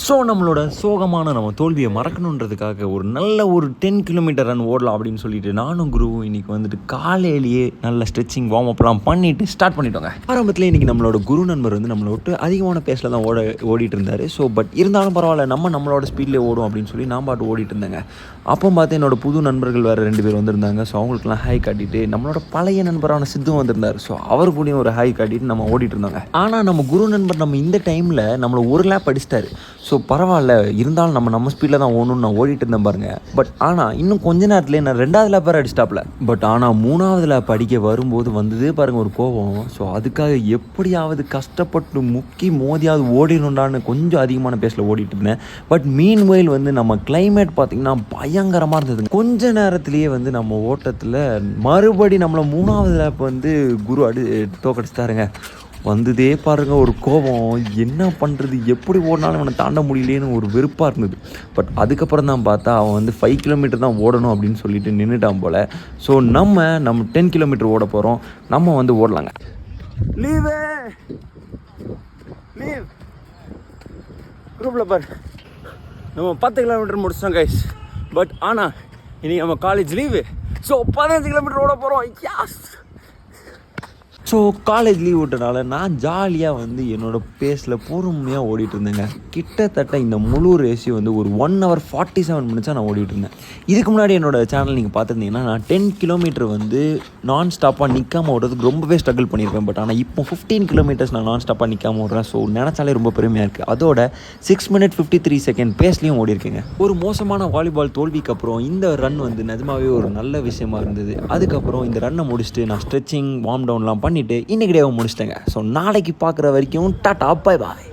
So நம்மளோட சோகமான நம்ம தோல்வியை மறக்கணுன்றதுக்காக ஒரு நல்ல ஒரு 10 கிலோமீட்டர் ரன் ஓடலாம் அப்படின்னு சொல்லிட்டு நானும் குருவும் இன்றைக்கி வந்துட்டு காலையிலேயே நல்ல ஸ்ட்ரெச்சிங் வார்ம் அப்லாம் பண்ணிவிட்டு ஸ்டார்ட் பண்ணிட்டோங்க. ஆரம்பத்தில் இன்றைக்கி நம்மளோட குரு நண்பர் வந்து நம்மளை விட்டு அதிகமான பேஸில் தான் ஓடிட்டு இருந்தார். ஸோ பட் இருந்தாலும் பரவாயில்ல, நம்மளோட ஸ்பீட்லேயே ஓடும் அப்படின்னு சொல்லி நான் பாட்டு ஓடிட்டு இருந்தேங்க. அப்போ பார்த்து என்னோடய புது நண்பர்கள் வேறு 2 பேர் வந்திருந்தாங்க. ஸோ அவங்களுக்குலாம் ஹாய் காட்டிட்டு நம்மளோட பழைய நண்பரான சித்தும் வந்திருந்தார். ஸோ அவர் கூடயும் ஒரு ஹாய் காட்டிட்டு நம்ம ஓடிட்டு இருந்தாங்க. ஆனால் நம்ம குரு நண்பர் நம்ம இந்த டைமில் நம்மளை ஒரு லேப் அடிச்சிட்டாரு. ஸோ பரவாயில்ல, இருந்தாலும் நம்ம ஸ்பீடில் தான் ஓடணும்னு நான் ஓடிட்டு இருந்தேன் பாருங்க. பட் ஆனால் இன்னும் கொஞ்ச நேரத்துலேயே நான் 2வது லேப் வேறு அடிச்சிட்டாப்ல. பட் ஆனால் 3வது லேப் அடிக்க வரும்போது வந்ததே பாருங்கள் ஒரு கோபம். ஸோ அதுக்காக எப்படியாவது கஷ்டப்பட்டு முக்கி மோதியாவது ஓடிடணுண்டான்னு கொஞ்சம் அதிகமான பேஸில் ஓடிட்டு இருந்தேன். பட் மீன்வைல் வந்து நம்ம கிளைமேட் பார்த்திங்கன்னா பயங்கரமாக இருந்தது. கொஞ்ச நேரத்துலேயே வந்து நம்ம ஓட்டத்தில் மறுபடி நம்மளை 3வது லேப் வந்து குரு தோக்கடிச்சிட்டாருங்க. வந்ததே பாருங்கள் ஒரு கோபம். என்ன பண்ணுறது, எப்படி ஓடினாலும் அவனை தாண்ட முடியலேன்னு ஒரு வெறுப்பாக இருந்தது. பட் அதுக்கப்புறம் தான் பார்த்தா அவன் வந்து 5 கிலோமீட்டர் தான் ஓடணும் அப்படின்னு சொல்லிட்டு நின்றுட்டான் போல். ஸோ நம்ம 10 கிலோமீட்டர் ஓட போகிறோம். நம்ம வந்து ஓடலாங்க. லீவ் குரூப்பில் பாரு, நம்ம 10 கிலோமீட்டர் முடிச்சிட்டோம் கைஸ். பட் ஆனால் இன்றைக்கி நம்ம காலேஜ் லீவு. ஸோ 15 கிலோமீட்டர் ஓட போகிறோம். யாஸ். ஸோ காலேஜ் லீவ் விட்டனால நான் ஜாலியாக வந்து என்னோடய பேஸில் பொறுமையாக ஓடிட்டு இருந்தேங்க. கிட்டத்தட்ட இந்த முழு ரேஸையும் வந்து ஒரு 1 hour 47 minutes நான் ஓடிட்டு இருந்தேன். இதுக்கு முன்னாடி என்னோடய சேனல் நீங்கள் பார்த்துருந்தீங்கன்னா நான் 10 கிலோமீட்டர் வந்து நான் ஸ்டாப்பாக நிற்காமல் ஓடுறதுக்கு ரொம்பவே ஸ்ட்ரகிள் பண்ணியிருப்பேன். பட் ஆனால் இப்போ 15 கிலோமீட்டர்ஸ் நான் நான் ஸ்டாப்பாக நிற்காமல் ஓடுறேன். ஸோ நினச்சாலே ரொம்ப பெருமையாக இருக்குது. அதோட 6 minutes 53 seconds பேஸ்லேயும் ஓடிருக்கேங்க. ஒரு மோசமான வாலிபால் தோல்விக்கு அப்புறம் இந்த ரன் வந்து நிஜமாகவே ஒரு நல்ல விஷயமா இருந்தது. அதுக்கப்புறம் இந்த ரன்னை முடிச்சுட்டு நான் ஸ்ட்ரெச்சிங் வார்ம் டவுன்லாம் பண்ணிவிட்டு இன்றைக்கி டேவை முடிச்சிட்டேங்க. ஸோ நாளைக்கு பார்க்குற வரைக்கும் டாட்டா, பை பாய்.